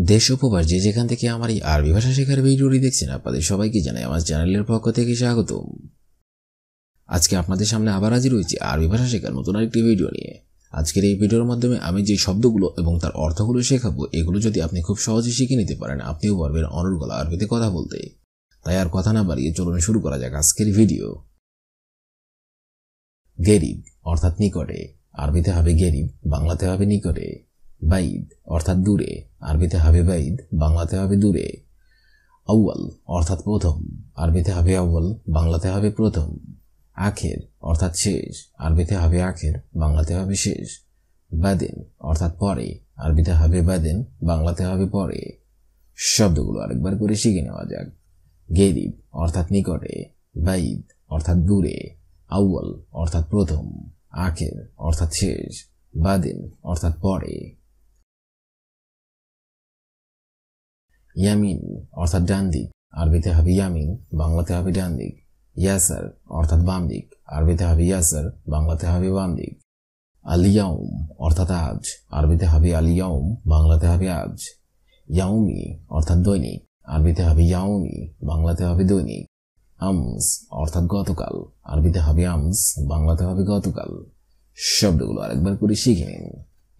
দেশ ও প্রবাস যে যেখান থেকে আমার এই আরবি ভাষা শেখার ভিডিওটি দেখছেন আপনাদের সবাইকে জানাই আমার চ্যানেলের পক্ষ থেকে স্বাগতম। আজকে আপনাদের সামনে আবার হাজির হয়েছি আরবি ভাষা শেখার নতুন আরেকটি ভিডিও নিয়ে। আজকের এই ভিডিওর মাধ্যমে আমি যে শব্দগুলো এবং তার অর্থগুলো শেখাবো এগুলো যদি আপনি খুব সহজে শিখে নিতে পারেন আপনিও পারবেন অনর্গল আরবিতে কথা বলতে। তাই আর কথা না বাড়িয়ে চলুন শুরু করা যাক আজকের ভিডিও। গেরিব অর্থাৎ নিকটে, আরবিতে হবে গেরিব, বাংলাতে হবে নিকটে। বাইদ অর্থাৎ দূরে, আরবিতে হবে বাইদ, বাংলাতে হবে দূরে। আউয়াল অর্থাৎ প্রথম, আরবিতে হবে আউয়াল, বাংলাতে হবে প্রথম। আখের অর্থাৎ শেষ, আরবিতে হবে আখের, বাংলাতে হবে শেষ। বাদেন অর্থাৎ পরে, আরবিতে হবে বাদেন, বাংলাতে হবে পরে। শব্দগুলো আরেকবার করে শিখে নেওয়া যাক। গেরিব অর্থাৎ নিকটে, বাইদ অর্থাৎ দূরে, আউয়াল অর্থাৎ প্রথম, আখের অর্থাৎ শেষ, বাদেন অর্থাৎ পরে। ইয়ামিন অর্থাৎ ডান দিক, আরবিতে হবে ইয়ামিন, বাংলাতে হবে ডান দিক। ইয়াসার অর্থাৎ বাম দিক, আরবিতে হবে ইয়াসার, বাংলাতে হবে বাম দিক। আলিয়াউম অর্থাৎ আজ, আরবিতে হবে আলিয়াউম, বাংলাতে হবে আজ। ইয়াউমি অর্থাৎ দৈনিক, আরবিতে হবে ইয়াউমি, বাংলাতে হবে দৈনিক। আমস অর্থাৎ গতকাল, আরবিতে হবে আমস, বাংলাতে হবে গতকাল। শব্দগুলো আরেকবার করে শিখে নিন।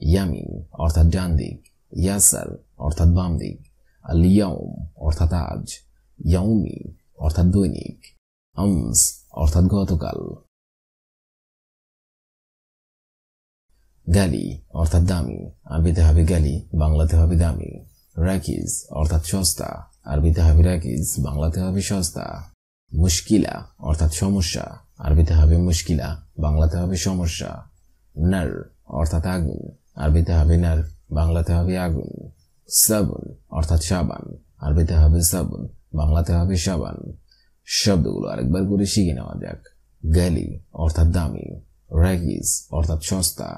ইয়ামিন অর্থাৎ ডান দিক, ইয়াসার অর্থাৎ বাম দিক, আলিয়াউম অর্থাৎ আজ, ইয়াউমি অর্থাৎ দৈনিক, আমস অর্থাৎ গতকাল। গালি অর্থাৎ দামি, আরবিতে হবে গালি, বাংলাতে হবে দামি। রাকিজ অর্থাৎ সস্তা, আরবিতে হবে রাকিজ, বাংলাতে হবে সস্তা। মুশকিলা অর্থাৎ সমস্যা, আরবিতে হবে মুশকিলা, বাংলাতে হবে সমস্যা। নার অর্থাৎ আগুন, আরবিতে হবে নার, বাংলাতে হবে আগুন। সাবুন অর্থাৎ সাবান, আরবিতে হবে সাবুন, বাংলাতে হবে সাবান। শব্দগুলো আরেকবার করে শিখে নেওয়া যাক। গালি অর্থাৎ দামি, রাকিজ অর্থাৎ সস্তা,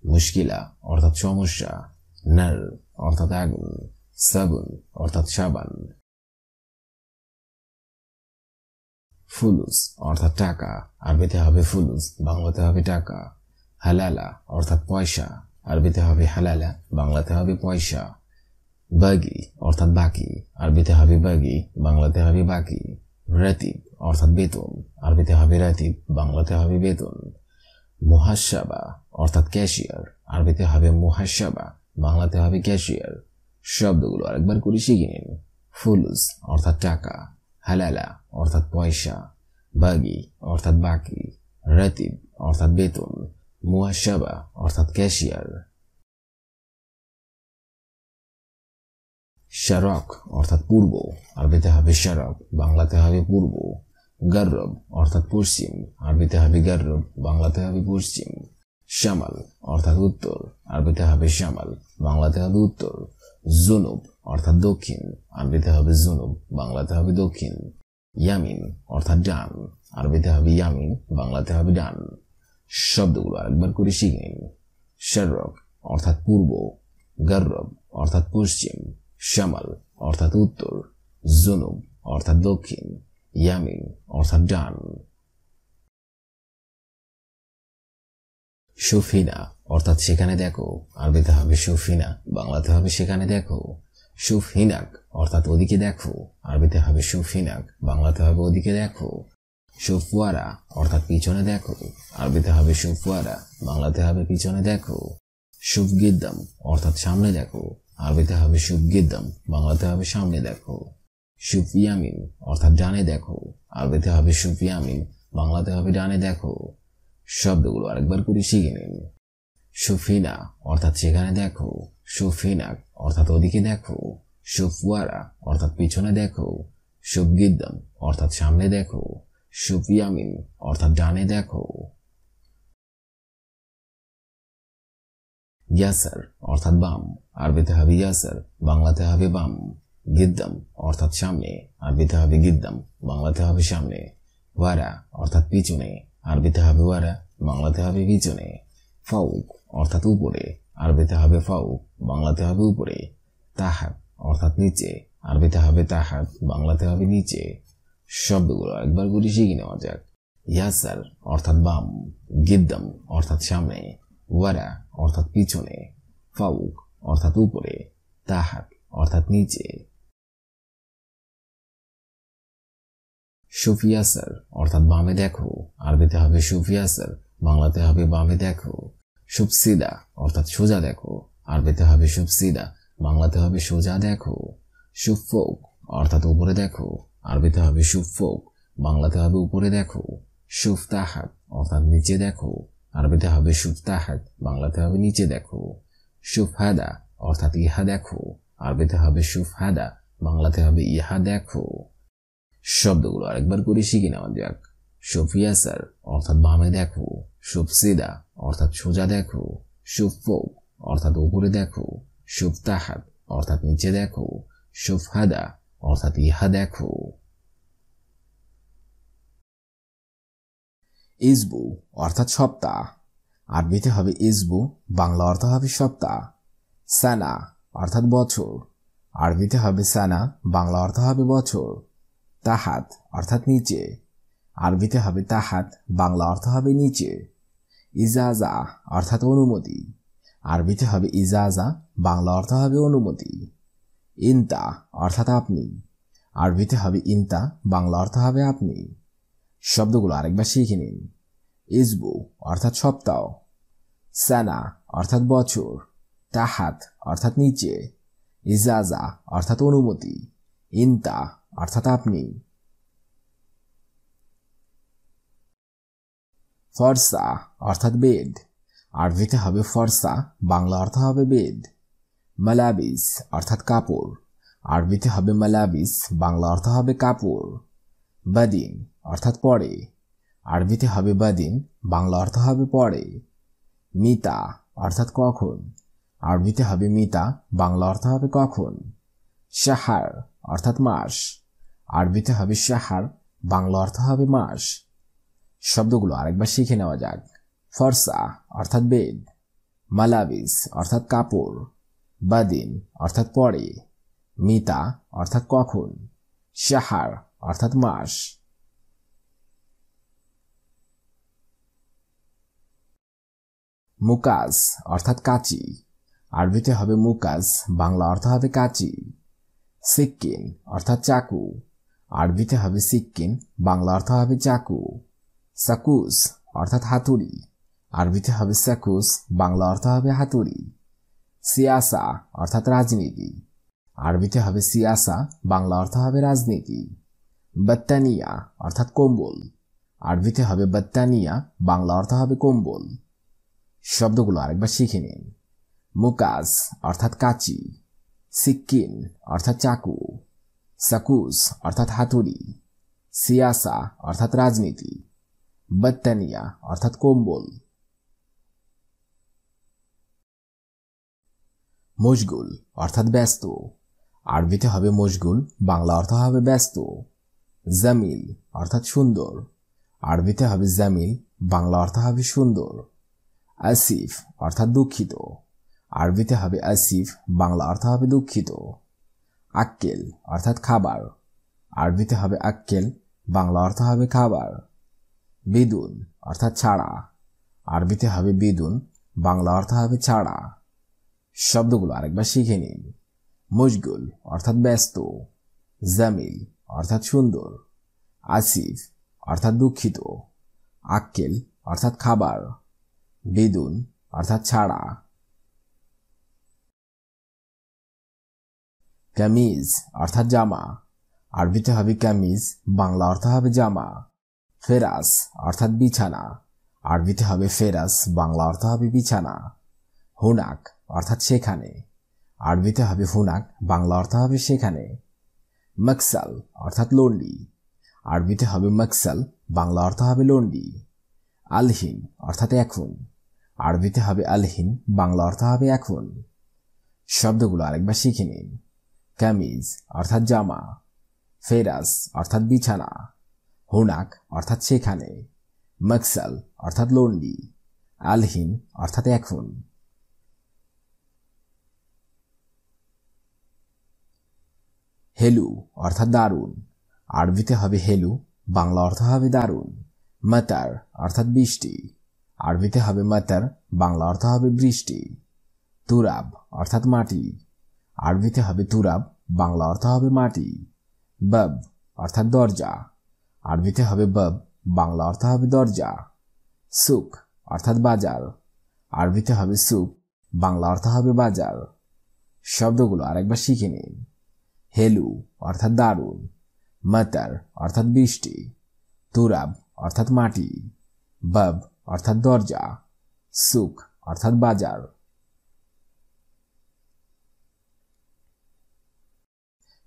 মুশকিলা অর্থাৎ সমস্যা, নার অর্থাৎ আগুন, সাবুন অর্থাৎ সাবান। ফুলুস অর্থাৎ টাকা, আরবিতে হবে ফুলুস, বাংলাতে হবে টাকা। হালালা অর্থাৎ পয়সা, আরবিতে হবে হালালা, বাংলাতে হবে পয়সা। বাগি অর্থাৎ বাকি, আরবিতে হবে বাগি, বাংলাতে হবে বাকি। রাতিব অর্থাৎ বেতন, আরবিতে হবে রাতিব, বাংলাতে হবে বেতন। মুহাসাবা অর্থাৎ ক্যাশিয়ার, আরবিতে হবে মুহাসাবা, বাংলাতে হবে ক্যাশিয়ার। শব্দগুলো আরেকবার করে শিখে নিন। ফুলুস অর্থাৎ টাকা, হালালা অর্থাৎ পয়সা, বাগি অর্থাৎ বাকি, রাতিব অর্থাৎ বেতন, মুহাসাবা অর্থাৎ ক্যাশিয়ার। শারক অর্থাৎ পূর্ব, আরবিতে হবে শারক, বাংলাতে হবে পূর্ব। গারব অর্থাৎ পশ্চিম, আরবিতে হবে গারব, বাংলাতে হবে পশ্চিম। শামাল অর্থাৎ উত্তর, আরবিতে হবে শামাল, বাংলাতে হবে উত্তর। জুনুব অর্থাৎ দক্ষিণ, আরবিতে হবে জুনুব, বাংলাতে হবে দক্ষিণ। ইয়ামিন অর্থাৎ ডান, আরবিতে হবে ইয়ামিন, বাংলাতে হবে ডান। শব্দগুলো আরেকবার করে শিখে নিন। শারক অর্থাৎ পূর্ব, গারব অর্থাৎ পশ্চিম, শামাল অর্থাৎ উত্তর, জুনুব অর্থাৎ দক্ষিণ, ইয়ামিন অর্থাৎ ডান। সুফিনা অর্থাৎ সেখানে দেখো, আরবিতে হবে সুফিনা, বাংলাতে হবে সেখানে দেখো। সুফিনাক অর্থাৎ ওদিকে দেখো, আরবিতে হবে সুফিনাক, বাংলাতে হবে ওদিকে দেখো। সুফওয়ারা অর্থাৎ পিছনে দেখো, আরবিতে হবে সুফওয়ারা, বাংলাতে হবে পিছনে দেখো। সুফগিদ্দাম অর্থাৎ সামনে দেখো, আরবিতে হবে সুফগিদ্দাম, বাংলাতে হবে সামনে দেখো। সুফিয়ামিন অর্থাৎ ডানে দেখো, আরবিতে হবে সুফিয়ামিন, বাংলাতে হবে ডানে দেখো। শব্দগুলো আরেকবার করে শিখে নিন। সুফিনা অর্থাৎ সেখানে দেখো, সুফিনাক অর্থাৎ ওদিকে দেখো, সুফওয়ারা অর্থাৎ পিছনে দেখো, সুফগিদ্দাম অর্থাৎ সামনে দেখো, সুফিয়ামিন অর্থাৎ ডানে দেখো। ইয়াসার অর্থাৎ বাম, আরবিতে হবে ইয়াসার, বাংলাতে হবে বাম। গিদ্দাম অর্থাৎ সামনে, আরবিতে হবে গিদ্দাম, বাংলাতে হবে সামনে। ওয়ারা অর্থাৎ পিছনে, আরবিতে হবে ওয়ারা, বাংলাতে হবে পিছনে। ফাউক অর্থাৎ উপরে, আরবিতে হবে ফাউক, বাংলাতে হবে উপরে। তাহাত অর্থাৎ নিচে, আরবিতে হবে তাহাত, বাংলাতে হবে নিচে। শব্দগুলো একবার করে শিখে নেওয়া যাক। ইয়াসার অর্থাৎ বাম, গিদ্দাম অর্থাৎ সামনে, ওয়ারা অর্থাৎ পিছনে, ফাউক অর্থাৎ উপরে, তাহাত অর্থাৎ নিচে। শুফ ইয়াসার অর্থাৎ বামে দেখো, আরবিতে হবে শুফ ইয়াসার, বাংলাতে হবে বামে দেখো। শুফ সিদা অর্থাৎ সোজা দেখো, আরবিতে হবে শুফ সিদা, বাংলাতে হবে সোজা দেখো। শুফ ফোক অর্থাৎ উপরে দেখো, আরবিতে হবে শুফ ফোক, বাংলাতে হবে উপরে দেখো। শুফ তাহাত অর্থাৎ নিচে দেখো, আরবিতে হবে শুফ তাহাত, বাংলাতে হবে নিচে দেখো। শুফ হাদা অর্থাৎ ইহা দেখো, আরবিতে হবে শুফ হাদা, বাংলাতে হবে ইহা দেখো। শব্দগুলো আরেকবার করে শিখে নেওয়া যাক। শুফ ইয়াসার অর্থাৎ বামে দেখো, শুফ সিদা অর্থাৎ সোজা দেখো, শুফ ফোক অর্থাৎ উপরে দেখো, শুফ তাহাত অর্থাৎ নিচে দেখো, শুফ হাদা অর্থাৎ ইহা দেখো। ইসবু অর্থাৎ সপ্তাহ, আরবিতে হবে ইসবু, বাংলা অর্থ হবে সপ্তাহ। সানা অর্থাৎ বছর, আরবিতে হবে সানা, বাংলা অর্থ হবে বছর। তাহাত অর্থাৎ নিচে, আরবিতে হবে তাহাত, বাংলা অর্থ হবে নিচে। ইজাজা অর্থাৎ অনুমতি, আরবিতে হবে ইজাজা, বাংলা অর্থ হবে অনুমতি। ইনতা অর্থাৎ আপনি, আরবিতে হবে ইনতা, বাংলা অর্থ হবে আপনি। শব্দগুলো আরেকবার শিখে নিন। ইসবু অর্থাৎ সপ্তাহ, সানা অর্থাৎ বছর, তাহাত অর্থাৎ নিচে, ইজাজা অর্থাৎ অনুমতি, ইনতা অর্থাৎ আপনি। ফরসা অর্থাৎ বেড, আরবিতে হবে ফরসা, বাংলা অর্থ হবে বেড। মালাবিস অর্থাৎ কাপড়, আরবিতে হবে মালাবিস, বাংলা অর্থ হবে কাপড়। বাদিন অর্থাৎ পরে, আরবিতে হবে বাদিন, বাংলা অর্থ হবে পরে। মিতা অর্থাৎ কখন, আরবিতে হবে মিতা, বাংলা অর্থ হবে কখন। শাহার অর্থাৎ মাস, আরবিতে হবে শাহার, বাংলা অর্থ হবে মাস। শব্দগুলো আরেকবার শিখে নেওয়া যাক। ফরসা অর্থাৎ বেড, মালাবিস অর্থাৎ কাপড়, বাদিন অর্থাৎ পরে, মিতা অর্থাৎ কখন, শাহার অর্থাৎ মাস। মুকাজ অর্থাৎ কাঁচি, আরবিতে হবে মুকাজ, বাংলা অর্থ হবে কাঁচি। সিক্কিন অর্থাৎ চাকু, আরবিতে হবে সিক্কিন, বাংলা অর্থ হবে চাকু। সাকুস অর্থাৎ হাতুড়ি, আরবিতে হবে সাকুস, বাংলা অর্থ হবে হাতুড়ি। সিয়াসা অর্থাৎ রাজনীতি, আরবিতে হবে সিয়াসা, বাংলা অর্থ হবে রাজনীতি। বাত্তানিয়া অর্থাৎ কম্বল, আরবিতে হবে বাত্তানিয়া, বাংলা অর্থ হবে কম্বল। শব্দগুলো আরেকবার শিখে নিন। মুকাজ অর্থাৎ কাঁচি, সিক্কিন অর্থাৎ চাকু, সাকুস অর্থাৎ হাতুড়ি, সিয়াসা অর্থাৎ রাজনীতি, বাত্তানিয়া অর্থাৎ কম্বল। মশগুল অর্থাৎ ব্যস্ত, আরবিতে হবে মশগুল, বাংলা অর্থ হবে ব্যস্ত। জামিল অর্থাৎ সুন্দর, আরবিতে হবে জামিল, বাংলা অর্থ হবে সুন্দর। আসিফ অর্থাৎ দুঃখিত, আরবিতে হবে আসিফ, বাংলা অর্থ হবে দুঃখিত। আক্কেল অর্থাৎ খাবার, আরবিতে হবে আক্কেল, বাংলা অর্থ হবে খাবার। বিদুন অর্থাৎ ছাড়া, আরবিতে হবে বিদুন, বাংলা অর্থ হবে ছাড়া। শব্দগুলো আরেকবার শিখে নিন। মশগুল অর্থাৎ ব্যস্ত, জামিল অর্থাৎ সুন্দর, আসিফ অর্থাৎ দুঃখিত, আক্কেল অর্থাৎ খাবার, বিদুন অর্থাৎ ছাড়া। কামিজ অর্থাৎ জামা, আরবিতে হবে কামিজ, বাংলা অর্থ হবে জামা। ফেরাস অর্থাৎ বিছানা, আরবিতে হবে ফেরাস, বাংলা অর্থ হবে বিছানা। হুনাক অর্থাৎ সেখানে, আরবিতে হবে হুনাক, বাংলা অর্থ হবে সেখানে। মকসাল অর্থাৎ লন্ডি, আরবিতে হবে মকসাল, বাংলা অর্থ হবে লন্ডি। আলহিন অর্থাৎ এখন, আরবিতে হবে আলহিন, বাংলা অর্থ হবে এখন। শব্দগুলো আরেকবার শিখে নিন। কামিজ অর্থাৎ জামা, ফেরাস অর্থাৎ বিছানা, হুনাক অর্থাৎ সেখানে, মকসাল অর্থাৎ লন্ডি, আলহিন অর্থাৎ এখন। হেলু অর্থাৎ দারুণ, আরবিতে হবে হেলু, বাংলা অর্থ হবে দারুণ। মাতার অর্থাৎ বৃষ্টি, আরবিতে হবে মাতার, বাংলা অর্থ হবে বৃষ্টি। তুরাব অর্থাৎ মাটি, আরবিতে হবে তুরাব, বাংলা অর্থ হবে মাটি। বাব অর্থাৎ দরজা, আরবিতে হবে বাব, বাংলা অর্থ হবে দরজা। সুক অর্থাৎ বাজার, আরবিতে হবে সুক, বাংলা অর্থ হবে বাজার। শব্দগুলো আরেকবার শিখে নিন। হেলু অর্থাৎ দারুণ, মাতার অর্থাৎ বৃষ্টি, তুরাব অর্থাৎ মাটি, বাব অর্থাৎ দরজা, সুক অর্থাৎ বাজার।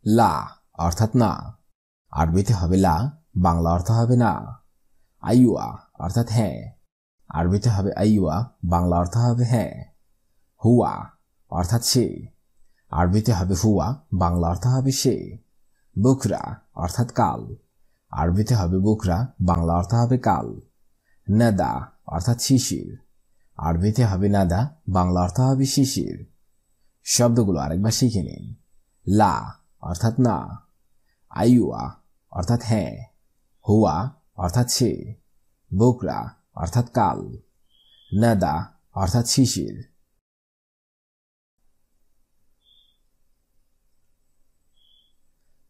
লা অর্থাৎ না, আরবিতে হবে লা, বাংলা অর্থ হবে না। আইয়ুয়া অর্থাৎ হ্যাঁ, আরবিতে হবে আইয়ুয়া, বাংলা অর্থ হবে হ্যাঁ। হুয়া অর্থাৎ সে, আরবিতে হবে হুয়া, বাংলা অর্থ হবে সে। বুকরা অর্থাৎ কাল, আরবিতে হবে বুকরা, বাংলা অর্থ হবে কাল। নাদা অর্থাৎ শিশির, আরবিতে হবে নাদা, বাংলা অর্থ হবে শিশির। শব্দগুলো আরেকবার শিখে নিন। লা অর্থাৎ না, আইয়ুয়া অর্থাৎ হ্যাঁ, হুয়া অর্থাৎ সে, বুকরা অর্থাৎ কাল, নাদা অর্থাৎ শিশির।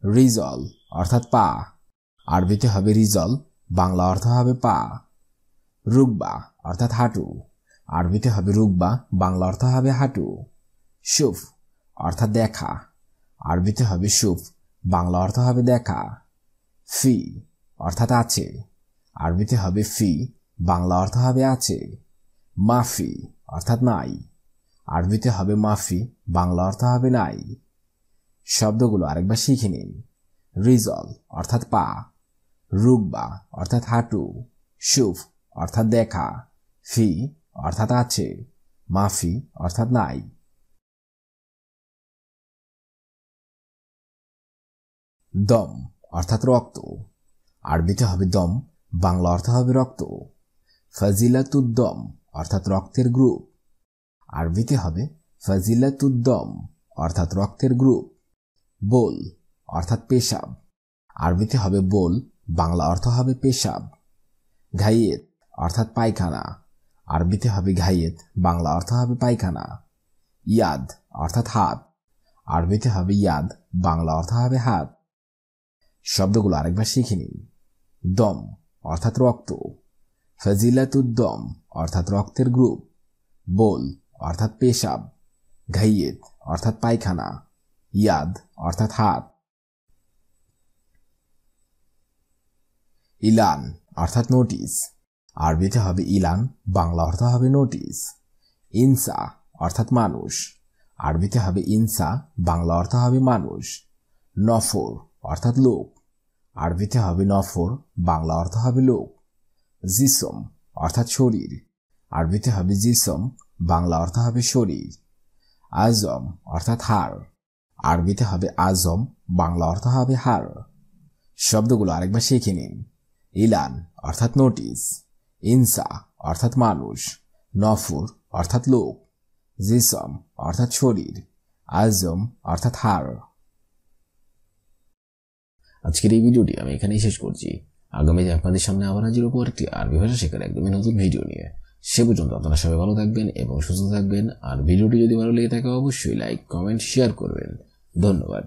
রিজল অর্থাৎ পা, আরবিতে হবে রিজল, বাংলা অর্থ হবে পা। রুকবা অর্থাৎ হাঁটু, আরবিতে হবে রুকবা, বাংলা অর্থ হবে হাঁটু। সুফ অর্থাৎ দেখা, আরবিতে হবে সুফ, বাংলা অর্থ হবে দেখা। ফি অর্থাৎ আছে, আরবিতে হবে ফি, বাংলা অর্থ হবে আছে। মাফি অর্থাৎ নাই, আরবিতে হবে মাফি, বাংলা অর্থ হবে নাই। শব্দগুলো আরেকবার শিখে নিন। রিজল অর্থাৎ পা, রুকবা অর্থাৎ হাঁটু, সুফ অর্থাৎ দেখা, ফি অর্থাৎ আছে, মাফি অর্থাৎ নাই। দম অর্থাৎ রক্ত, আরবিতে হবে দম, বাংলা অর্থ হবে রক্ত। ফাজিলাতুদ্দম অর্থাৎ রক্তের গ্রুপ, আরবিতে হবে ফাজিলাতুদ্দম অর্থাৎ রক্তের গ্রুপ। বোল অর্থাৎ পেশাব, আরবিতে হবে বোল, বাংলা অর্থ হবে পেশাব। ঘাইয়েত অর্থাৎ পায়খানা, আরবিতে হবে ঘাইয়েত, বাংলা অর্থ হবে পায়খানা। ইয়াদ অর্থাৎ হাত, আরবিতে হবে ইয়াদ, বাংলা অর্থ হবে হাত। শব্দগুলো আরেকবার শিখে নিন। দম অর্থাৎ রক্ত, ফাজিলাতুদ্দম অর্থাৎ রক্তের গ্রুপ, বোল অর্থাৎ পেশাব, ঘাইয়েত অর্থাৎ পায়খানা, ইয়াদ অর্থাৎ হাত। ইলান অর্থাৎ নোটিশ, আরবিতে হবে ইলান, বাংলা অর্থ হবে নোটিশ। ইনসা অর্থাৎ মানুষ, আরবিতে হবে ইনসা, বাংলা অর্থ হবে মানুষ। নফর অর্থাৎ লোক, আরবিতে হবে নফর, বাংলা অর্থ হবে লোক। জিসম অর্থাৎ শরীর, আরবিতে হবে জিসম, বাংলা অর্থ হবে শরীর। আজম অর্থাৎ হাড়, আরবিতে হবে আজম, বাংলা অর্থ হবে হাড়। শব্দগুলো আরেকবার শিখে নিন। ইলান অর্থাৎ নোটিশ, ইনসা অর্থাৎ মানুষ, নফর অর্থাৎ লোক, জিসম অর্থাৎ শরীর, আজম অর্থাৎ হাড়। আজকের এই ভিডিওটি আমি এখানেই শেষ করছি। আগামীতে আপনাদের সামনে আবার হাজির হবো একটি আরবি ভাষা শেখার একদমই নতুন ভিডিও নিয়ে। সে পর্যন্ত আপনারা সবাই ভালো থাকবেন এবং সুস্থ থাকবেন। আর ভিডিওটি যদি ভালো লেগে থাকে অবশ্যই লাইক, কমেন্ট, শেয়ার করবেন। ধন্যবাদ।